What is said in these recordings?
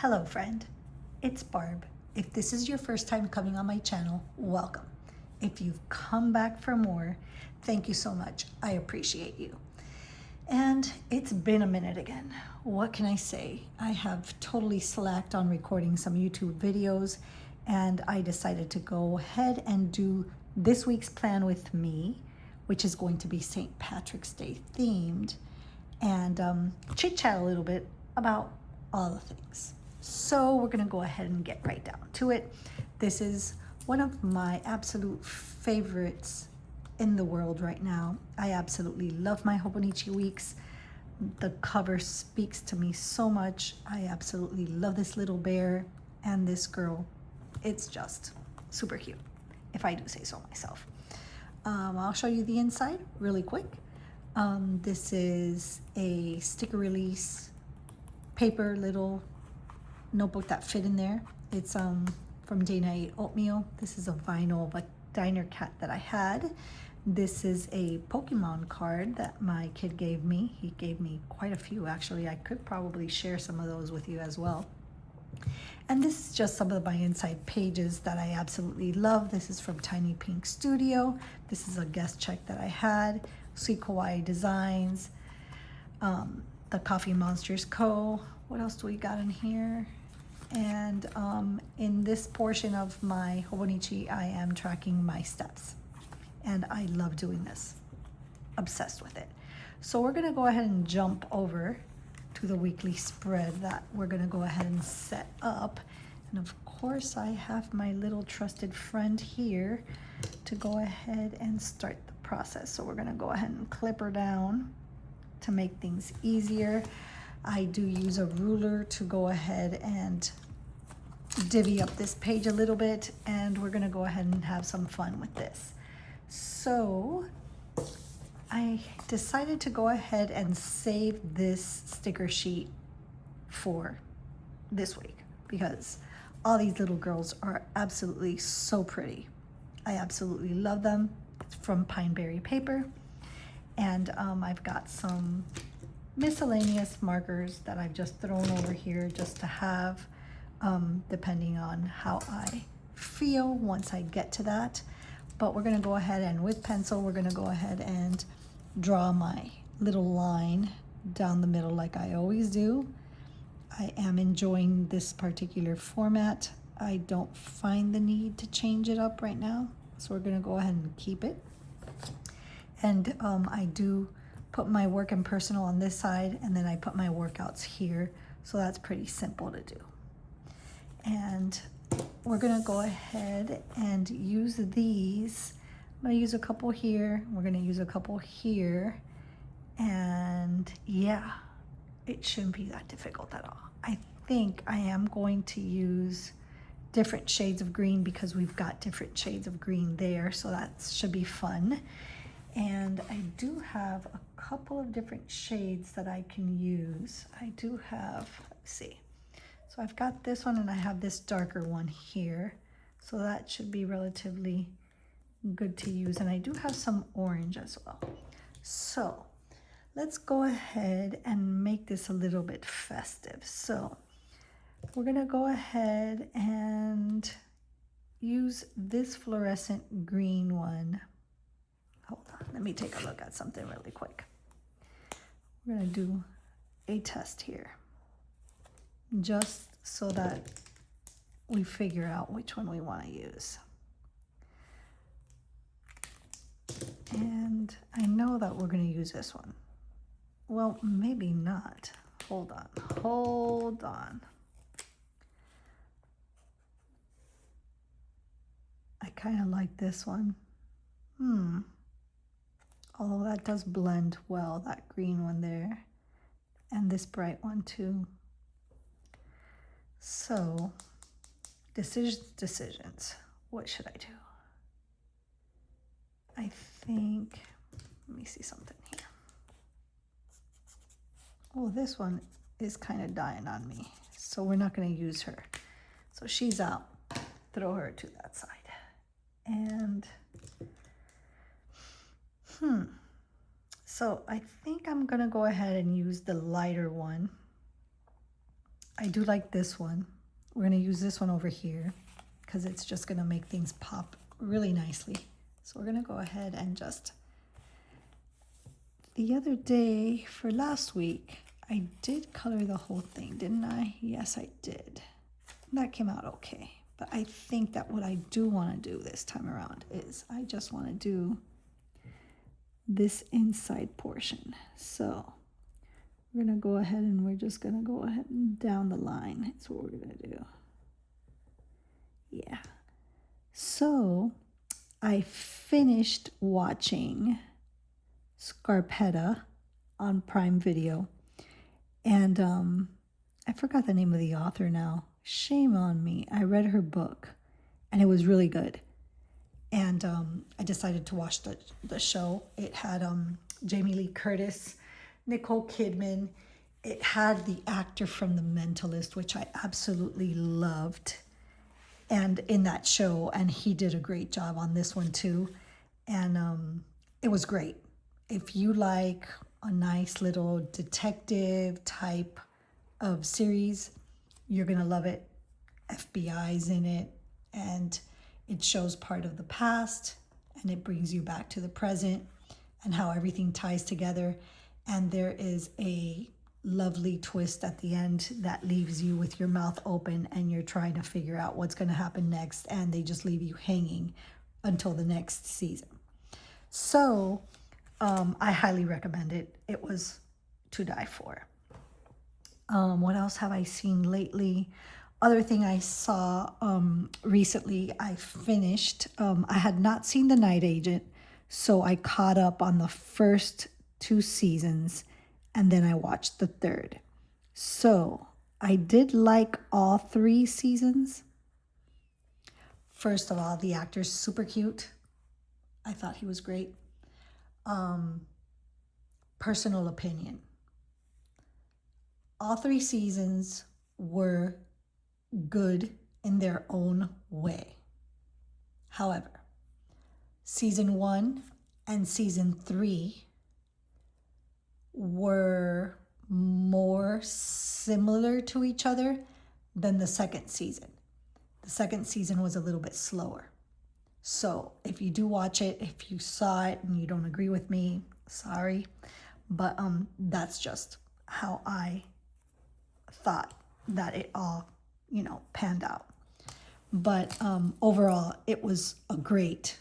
Hello friend, it's Barb. If this is your first time coming on my channel, welcome. If you've come back for more, thank you so much. I appreciate you. And it's been a minute again. What can I say? I have totally slacked on recording some YouTube videos, and I decided to go ahead and do this week's plan with me, which is going to be St. Patrick's Day themed, and chit chat a little bit about all the things. So we're gonna go ahead and get right down to it. This is one of my absolute favorites in the world right now. I absolutely love my Hobonichi Weeks. The cover speaks to me so much. I absolutely love this little bear and this girl. It's just super cute, if I do say so myself. I'll show you the inside really quick. This is a sticker release paper little notebook that fit in there. It's from Dana Ate Oatmeal. This is a vinyl of a diner cat that I had. This is a Pokemon card that my kid gave me. He gave me quite a few actually. I could probably share some of those with you as well. And this is just some of my inside pages that I absolutely love. This is from Tiny Pink Studio. This is a guest check that I had. Sweet Kawaii Designs. The Coffee Monsters Co. What else do we got in here? And in this portion of my Hobonichi, I am tracking my steps. And I love doing this. Obsessed with it. So we're gonna go ahead and jump over to the weekly spread that we're gonna go ahead and set up. And of course I have my little trusted friend here to go ahead and start the process. So we're gonna go ahead and clip her down to make things easier. I do use a ruler to go ahead and divvy up this page a little bit, and we're gonna go ahead and have some fun with this. So I decided to go ahead and save this sticker sheet for this week because all these little girls are absolutely so pretty. I absolutely love them. It's from Pine Berry Paper. And I've got some miscellaneous markers that I've just thrown over here just to have, depending on how I feel once I get to that. But we're gonna go ahead and with pencil, we're gonna go ahead and draw my little line down the middle like I always do. I am enjoying this particular format. I don't find the need to change it up right now. So we're gonna go ahead and keep it. And I do put my work and personal on this side, and then I put my workouts here. So that's pretty simple to do. And we're gonna go ahead and use these. I'm gonna use a couple here. We're gonna use a couple here. And yeah, it shouldn't be that difficult at all. I think I am going to use different shades of green because we've got different shades of green there. So that should be fun. And I do have a couple of different shades that I can use. I do have, let's see. So I've got this one and I have this darker one here. So that should be relatively good to use. And I do have some orange as well. So let's go ahead and make this a little bit festive. So we're gonna go ahead and use this fluorescent green one. Hold on, let me take a look at something really quick. We're gonna do a test here, just so that we figure out which one we wanna use. And I know that we're gonna use this one. Well, maybe not. Hold on, hold on. I kinda like this one. Although that does blend well, that green one there, and this bright one too. So, decisions. What should I do? I think, let me see something here. Oh, this one is kind of dying on me, so we're not gonna use her. So she's out, throw her to that side. And, so I think I'm gonna go ahead and use the lighter one I do like this one. We're gonna use this one over here because it's just gonna make things pop really nicely. So we're gonna go ahead and just, the other day for last week, I did color the whole thing, didn't I? Yes, I did. That came out okay. But I think that what I do want to do this time around is I just want to do this inside portion. So we're going to go ahead and we're just going to go ahead and down the line. That's what we're going to do. Yeah. So I finished watching Scarpetta on Prime Video. And I forgot the name of the author now. Shame on me. I read her book and it was really good. And I decided to watch the show. It had Jamie Lee Curtis, Nicole Kidman. It had the actor from The Mentalist, which I absolutely loved. And in that show, and he did a great job on this one too. And it was great. If you like a nice little detective type of series, you're gonna love it. FBI's in it, and it shows part of the past and it brings you back to the present and how everything ties together. And there is a lovely twist at the end that leaves you with your mouth open and you're trying to figure out what's going to happen next, and they just leave you hanging until the next season. So I highly recommend it. It was to die for. What else have I seen lately? Other thing I saw recently, I finished. I had not seen The Night Agent, so I caught up on the first 2 seasons, and then I watched the third. So I did like all 3 seasons. First of all, the actor's super cute. I thought he was great. Personal opinion. All 3 seasons were good in their own way. However, season 1 and season 3 were more similar to each other than the second season. The second season was a little bit slower. So if you do watch it, if you saw it and you don't agree with me, sorry. But that's just how I thought that it all, panned out. But overall, it was a great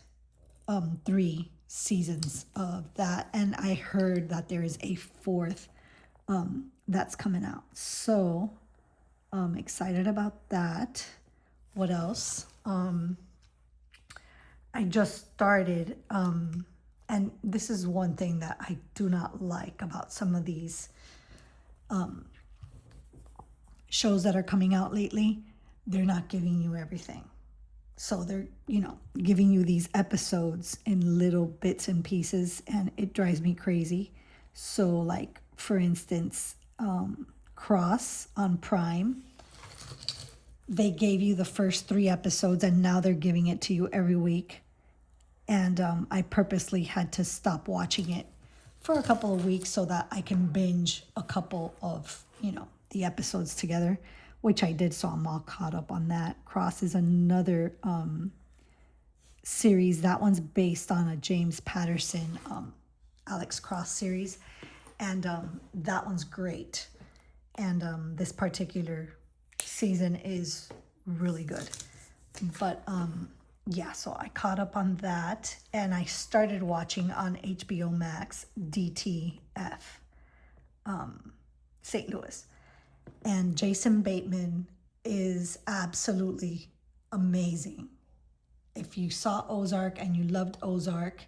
3 seasons of that. And I heard that there is a 4th that's coming out. So I'm excited about that. What else? I just started, and this is one thing that I do not like about some of these shows that are coming out lately. They're not giving you everything. So they're, giving you these episodes in little bits and pieces, and it drives me crazy. So like, for instance, Cross on Prime, they gave you the first 3 episodes and now they're giving it to you every week. And I purposely had to stop watching it for a couple of weeks so that I can binge a couple of, the episodes together, which I did. So I'm all caught up on that. Cross is another series. That one's based on a James Patterson, Alex Cross series. And that one's great. And this particular season is really good. But yeah, so I caught up on that, and I started watching on HBO Max DTF, St. Louis. And Jason Bateman is absolutely amazing. If you saw Ozark and you loved Ozark,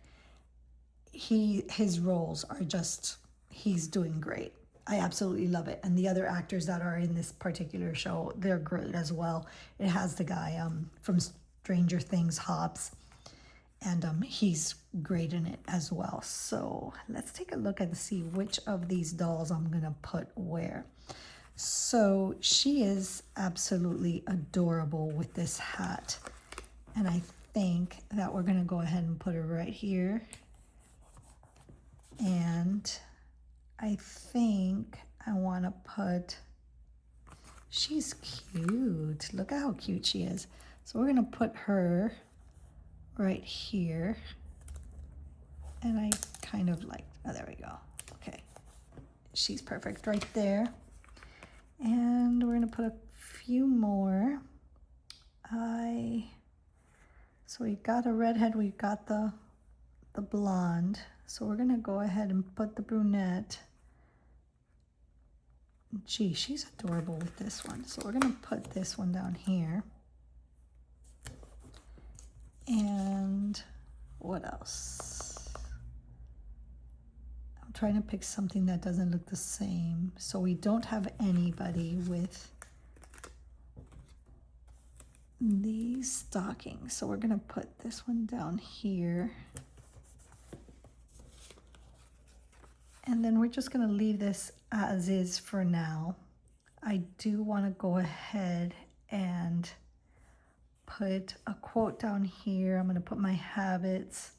his roles are just, he's doing great. I absolutely love it. And the other actors that are in this particular show, they're great as well. It has the guy from Stranger Things, Hobbs, and he's great in it as well. So let's take a look and see which of these dolls I'm gonna put where. So she is absolutely adorable with this hat, and I think that we're gonna go ahead and put her right here. And I think I want to put She's cute. Look at how cute she is. So we're gonna put her right here. And I kind of like, oh, there we go. Okay, she's perfect right there. And we're gonna put a few more. So we got a redhead, we got the blonde. So we're gonna go ahead and put the brunette. Gee, she's adorable with this one. So we're gonna put this one down here. And what else? I'm trying to pick something that doesn't look the same. So we don't have anybody with these stockings. So we're gonna put this one down here. And then we're just gonna leave this as is for now. I do wanna go ahead and put a quote down here. I'm gonna put my habits.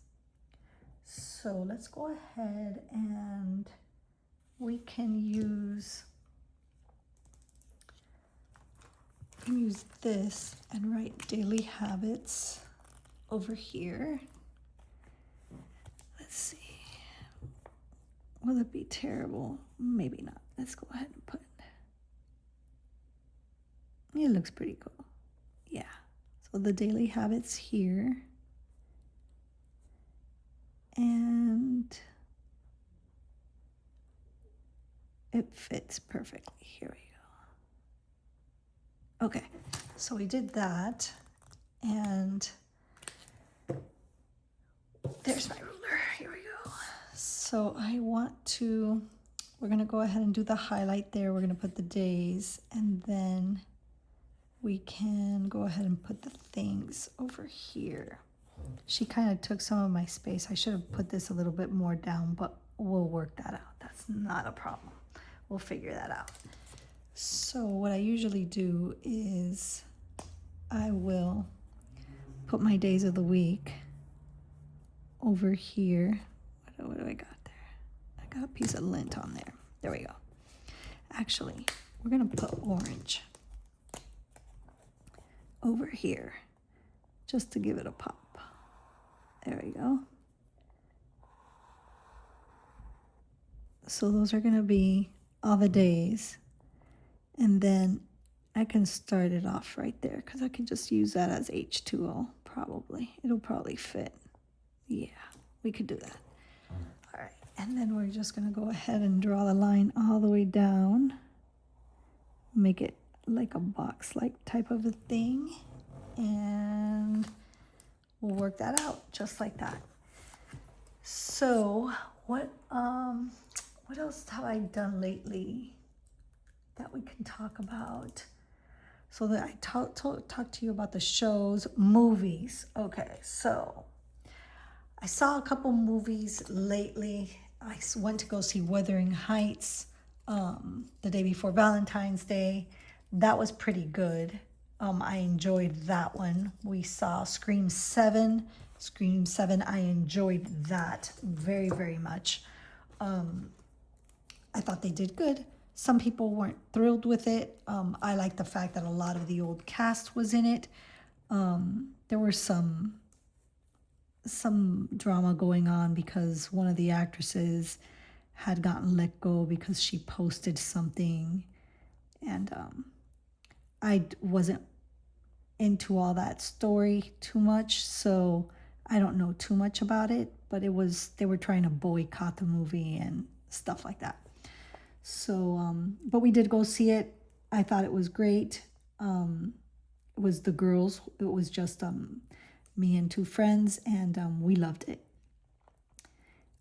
So let's go ahead and we can use this and write daily habits over here. Let's see. Will it be terrible? Maybe not. Let's go ahead and put it. Looks pretty cool. Yeah. So the daily habits here. And it fits perfectly. Here we go. Okay. So we did that. And there's my ruler. Here we go. So we're going to go ahead and do the highlight there. We're going to put the days, and then we can go ahead and put the things over here. She kind of took some of my space. I should have put this a little bit more down, but we'll work that out. That's not a problem. We'll figure that out. So what I usually do is I will put my days of the week over here. What do I got there? I got a piece of lint on there. There we go. Actually, we're gonna put orange over here just to give it a pop. There we go. So those are gonna be all the days. And then I can start it off right there because I can just use that as H2O probably. It'll probably fit. Yeah, we could do that. All right, and then we're just gonna go ahead and draw the line all the way down. Make it like a box-like type of a thing. And we'll work that out just like that. So what else have I done lately that we can talk about? So that I talked to you about the shows, movies. Okay, so I saw a couple movies lately. I went to go see Wuthering Heights the day before Valentine's Day. That was pretty good. I enjoyed that one. We saw Scream 7. Scream 7, I enjoyed that very, very much. I thought they did good. Some people weren't thrilled with it. I like the fact that a lot of the old cast was in it. There were some drama going on because one of the actresses had gotten let go because she posted something, and I wasn't into all that story too much, so I don't know too much about it, but they were trying to boycott the movie and stuff like that. So but we did go see it. I thought it was great. It was the girls. It was just me and two friends, and we loved it.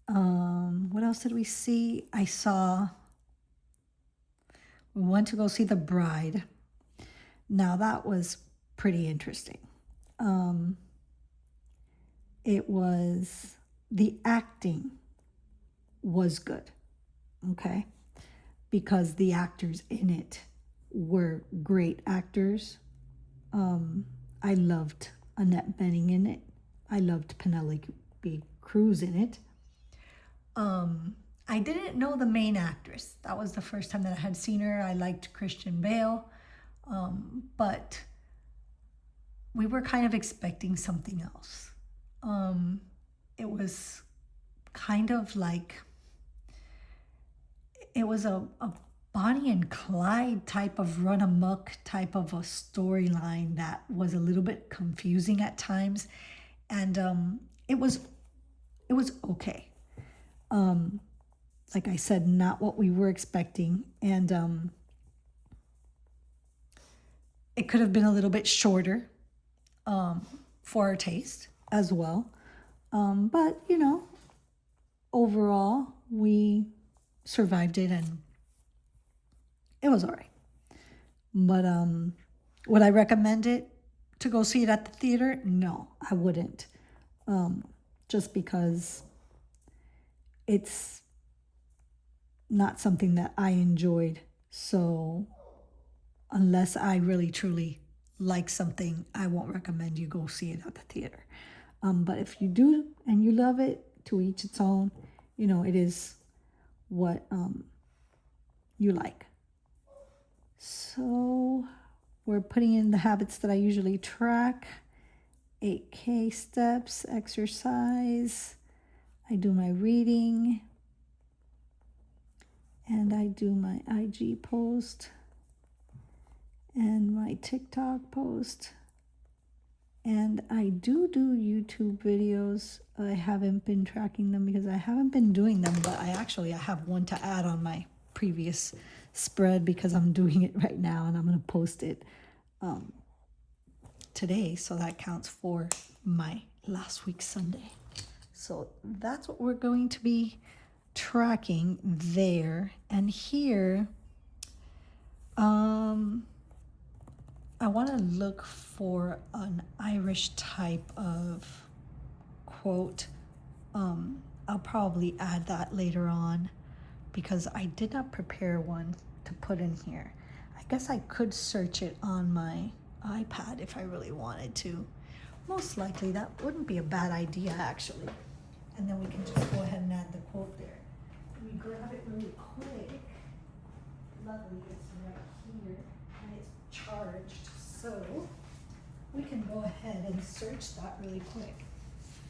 What else did we see? We went to go see The Bride. Now that was pretty interesting. The acting was good, okay? Because the actors in it were great actors. I loved Annette Bening in it. I loved Penelope Cruz in it. I didn't know the main actress. That was the first time that I had seen her. I liked Christian Bale. But we were kind of expecting something else. It was kind of like, it was a Bonnie and Clyde type of run amok type of a storyline that was a little bit confusing at times, and it was okay. Like I said, not what we were expecting, and it could have been a little bit shorter for our taste as well. But you know, overall we survived it and it was all right. But would I recommend it to go see it at the theater? No, I wouldn't. Just because it's not something that I enjoyed. So unless I really truly like something, I won't recommend you go see it at the theater. But if you do and you love it, to each its own. You know, it is what you like. So we're putting in the habits that I usually track. 8K steps, exercise. I do my reading. And I do my IG post. And my TikTok post. And I do YouTube videos. I haven't been tracking them because I haven't been doing them, but I have one to add on my previous spread because I'm doing it right now and I'm going to post it today. So that counts for my last week's Sunday. So that's what we're going to be tracking there. And here, I want to look for an Irish type of quote. I'll probably add that later on because I did not prepare one to put in here. I guess I could search it on my iPad if I really wanted to. Most likely that wouldn't be a bad idea actually. And then we can just go ahead and add the quote there. Let me grab it really quick. Luckily it's right here and it's charged, so we can go ahead and search that really quick.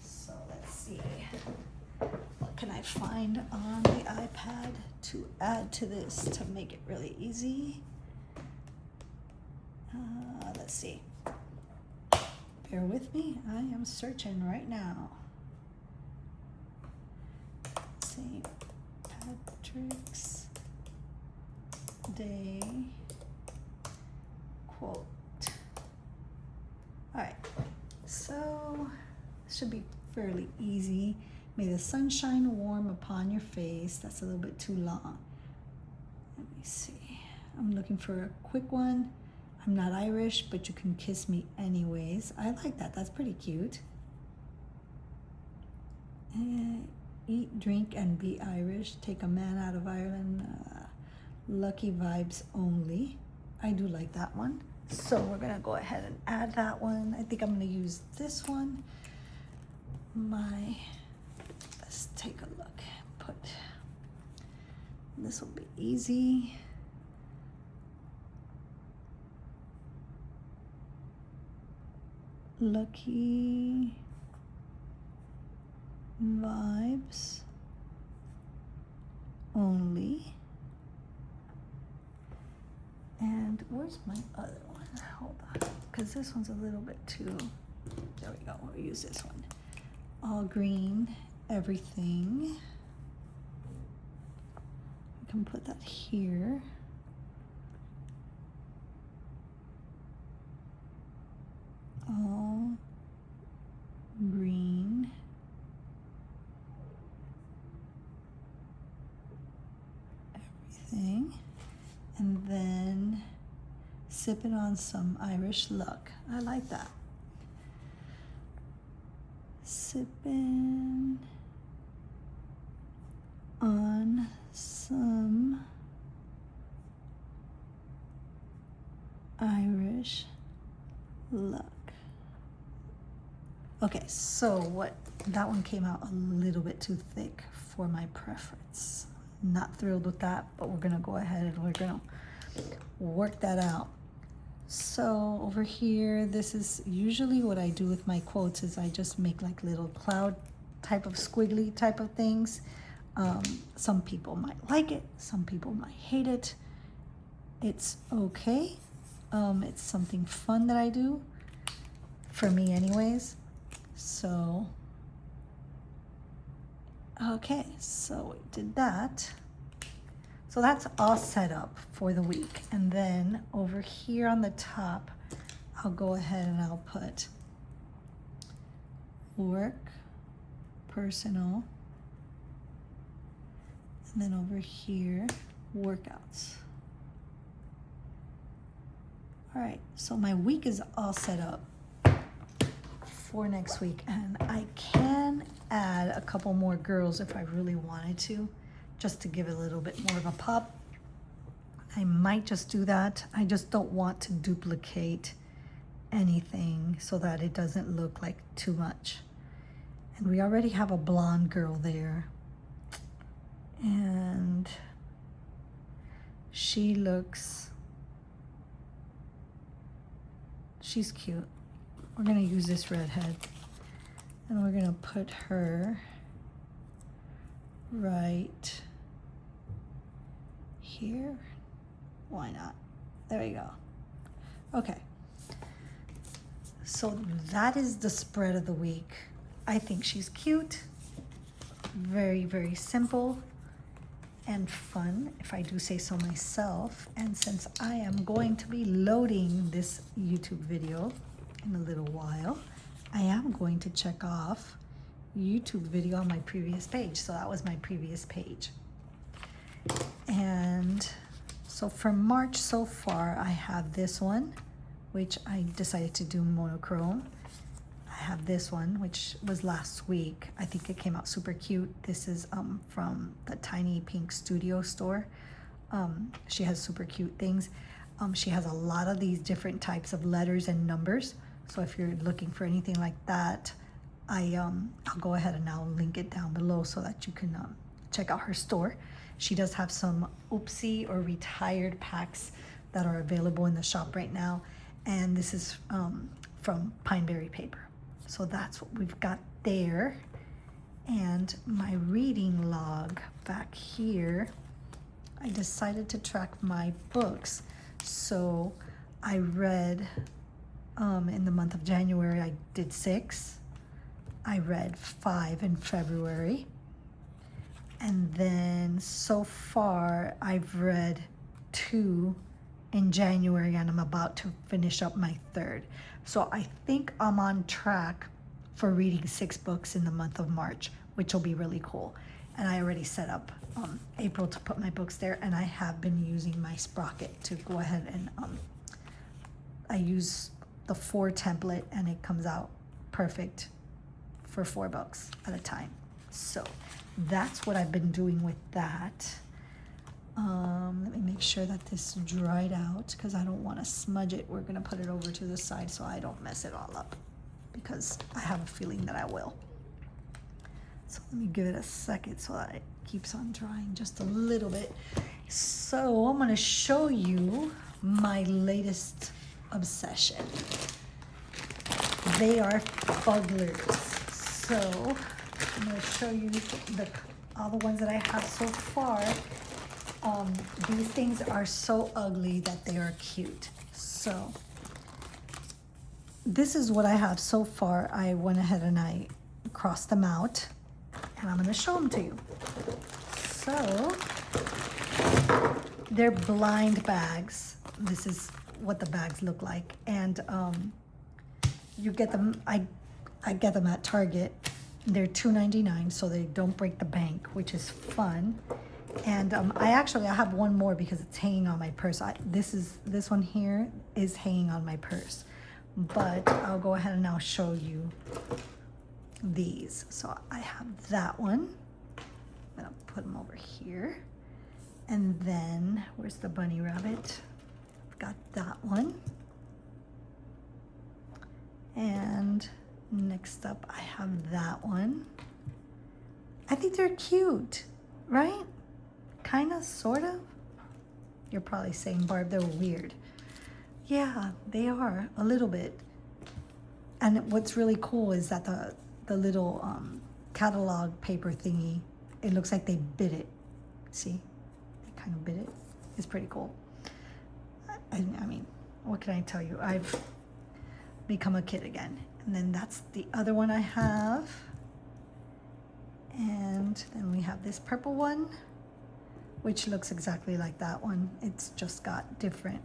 So let's see. What can I find on the iPad to add to this to make it really easy? Let's see. Bear with me. I am searching right now. St. Patrick's Day quote. All right. So should be fairly easy. May the sun shine warm upon your face. That's a little bit too long. Let me see. I'm looking for a quick one. I'm not Irish, but you can kiss me anyways. I like that. That's pretty cute. Eat, drink, and be Irish. Take a man out of Ireland. Lucky vibes only. I do like that one. So we're going to go ahead and add that one. I think I'm going to use this one. Let's take a look. This will be easy. Lucky vibes only. And where's my other one? Hold on, because this one's a little bit too, there we go, we'll use this one. All green, everything. We can put that here. All green. Everything. And then sipping on some Irish luck. I like that. Sipping on some Irish luck. Okay, so that one came out a little bit too thick for my preference. Not thrilled with that, but we're gonna go ahead and we're gonna work that out. So over here, this is usually what I do with my quotes is I just make like little cloud type of squiggly type of things. Some people might like it, some people might hate it. It's okay. It's something fun that I do, for me anyways. So, okay, so we did that. So that's all set up for the week. And then over here on the top, I'll go ahead and I'll put work, personal, and then over here, workouts. All right, so my week is all set up for next week, and I can add a couple more girls if I really wanted to, just to give it a little bit more of a pop. I might just do that. I just don't want to duplicate anything so that it doesn't look like too much. And we already have a blonde girl there, and she's cute. We're gonna use this redhead, and we're gonna put her right here. Why not? There we go. Okay. So that is the spread of the week. I think she's cute, very, very simple and fun, if I do say so myself. And since I am going to be loading this YouTube video in a little while, I am going to check off YouTube video on my previous page. So that was my previous page. And so for March so far, I have this one, which I decided to do monochrome. I have this one, which was last week. I think it came out super cute. This is from the Tiny Pink Studio store. She has super cute things. She has a lot of these different types of letters and numbers. So if you're looking for anything like that, I'll go ahead and I'll link it down below so that you can check out her store. She does have some oopsie or retired packs that are available in the shop right now. And this is from Pineberry Paper. So that's what we've got there. And my reading log back here, I decided to track my books. So I read in the month of January, I did 6. I read 5 in February. And then so far I've read 2 in January, and I'm about to finish up my 3rd. So I think I'm on track for reading 6 books in the month of March, which will be really cool. And I already set up April to put my books there, and I have been using my Sprocket to go ahead and I use the 4 template, and it comes out perfect for 4 books at a time. So that's what I've been doing with that. Let me make sure that this dried out because I don't want to smudge it. We're gonna put it over to the side so I don't mess it all up, because I have a feeling that I will. So let me give it a second so that it keeps on drying just a little bit. So I'm gonna show you my latest obsession. They are fugglers. So I'm gonna show you all the ones that I have so far. These things are so ugly that they are cute. So this is what I have so far. I went ahead and I crossed them out, and I'm gonna show them to you. So they're blind bags. This is what the bags look like. And you get them, I get them at Target. They're $2.99, so they don't break the bank, which is fun. And I have one more because it's hanging on my purse. This one here is hanging on my purse, but I'll go ahead and I'll show you these. So I have that one. I'm gonna put them over here. And then where's the bunny rabbit? I've got that one. And next up I have that one. I think they're cute, right? Kind of, sort of. You're probably saying, Barb, they're weird. Yeah, they are a little bit. And what's really cool is that the little catalog paper thingy, it looks like they bit it. See, they kind of bit it. It's pretty cool. I mean, what can I tell you? I've become a kid again. And then that's the other one I have. And then we have this purple one, which looks exactly like that one. It's just got different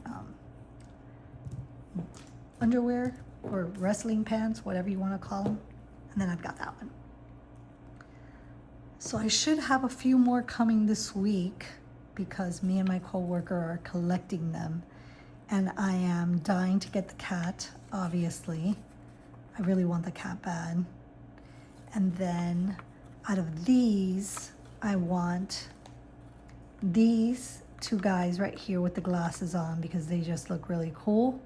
underwear or wrestling pants, whatever you want to call them. And then I've got that one. So I should have a few more coming this week because me and my coworker are collecting them. And I am dying to get the cat, obviously. I really want the cat bad. And then out of these, I want these two guys right here with the glasses on because they just look really cool.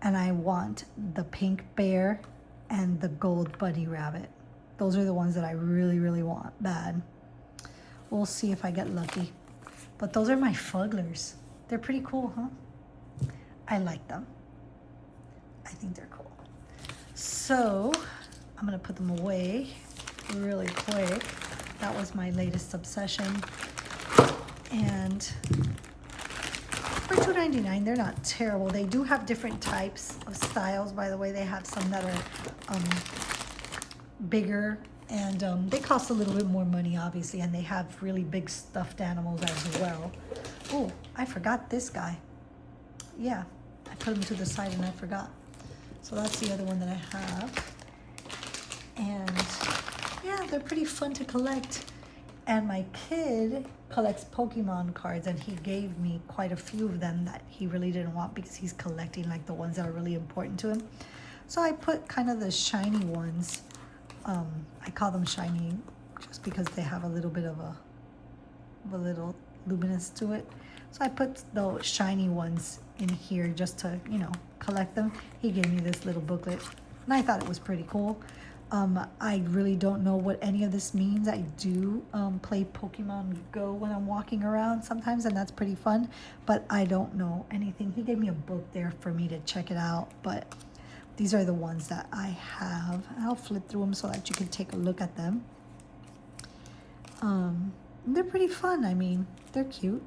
And I want the pink bear and the gold bunny rabbit. Those are the ones that I really, really want bad. We'll see if I get lucky. But those are my fugglers. They're pretty cool, huh? I like them. I think they're cool. So I'm gonna put them away really quick. That was my latest obsession. And for $2.99, they're not terrible. They do have different types of styles, by the way. They have some that are bigger, and they cost a little bit more money, obviously, and they have really big stuffed animals as well. Oh, I forgot this guy. Yeah, I put him to the side and I forgot. So that's the other one that I have. And yeah, they're pretty fun to collect. And my kid collects Pokemon cards, and he gave me quite a few of them that he really didn't want because he's collecting like the ones that are really important to him. So I put kind of the shiny ones. I call them shiny just because they have a little bit of a little luminous to it. So I put those shiny ones in here just to, you know, collect them. He gave me this little booklet, and I thought it was pretty cool. I really don't know what any of this means. I do play Pokemon Go when I'm walking around sometimes, and that's pretty fun, but I don't know anything. He gave me a book there for me to check it out, but these are the ones that I have. I'll flip through them so that you can take a look at them. They're pretty fun. I mean, they're cute.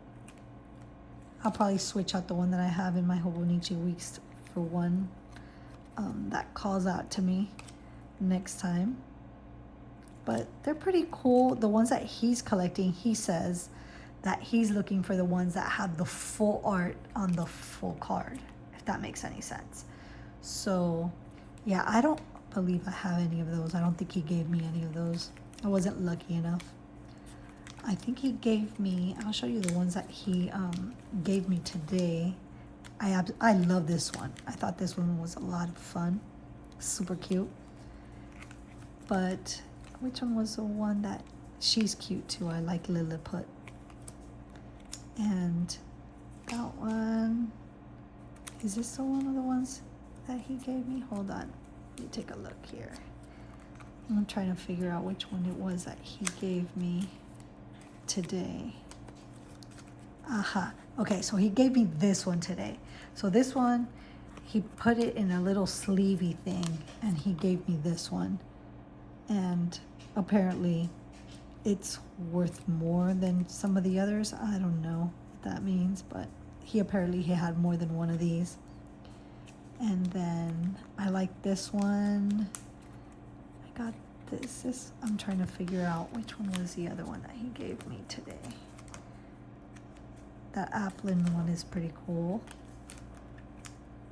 I'll probably switch out the one that I have in my Hobonichi Weeks for one that calls out to me next time. But they're pretty cool. The ones that he's collecting, he says that he's looking for the ones that have the full art on the full card, if that makes any sense. So yeah, I don't believe I have any of those. I don't think he gave me any of those. I wasn't lucky enough. I think he gave me, I'll show you the ones that he gave me today. I love this one. I thought this one was a lot of fun. Super cute. But which one was the one that, she's cute too. I like Lilliput. And that one, is this the one of the ones that he gave me? Hold on, let me take a look here. I'm trying to figure out which one it was that he gave me today. Aha. Okay, so he gave me this one today. So this one, he put it in a little sleevey thing, and he gave me this one. And apparently it's worth more than some of the others. I don't know what that means, but he had more than one of these. And then I like this one. I got this. I'm trying to figure out which one was the other one that he gave me today. That Applin one is pretty cool.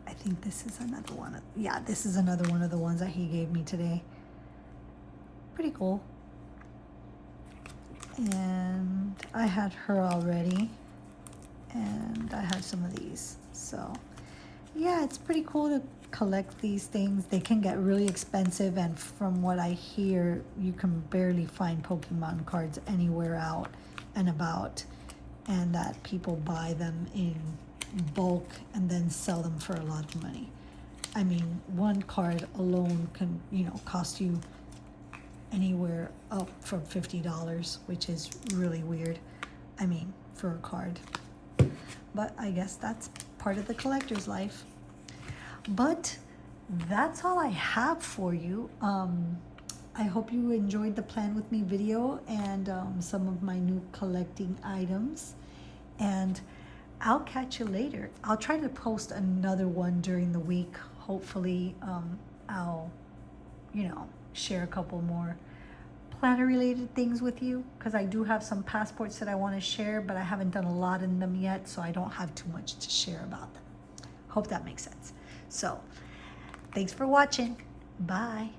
I think this is another one. Yeah, this is another one of the ones that he gave me today. Pretty cool. And I had her already, and I have some of these. So yeah, it's pretty cool to collect these things. They can get really expensive, and from what I hear, you can barely find Pokemon cards anywhere out and about, and that people buy them in bulk and then sell them for a lot of money. I mean, one card alone can, you know, cost you anywhere up from $50, which is really weird. I mean, for a card. But I guess that's part of the collector's life. But that's all I have for you. I hope you enjoyed the Plan With Me video and some of my new collecting items. And I'll catch you later. I'll try to post another one during the week. Hopefully, I'll, share a couple more planner related things with you, because I do have some passports that I want to share, but I haven't done a lot in them yet, so I don't have too much to share about them. Hope that makes sense. So, thanks for watching. Bye.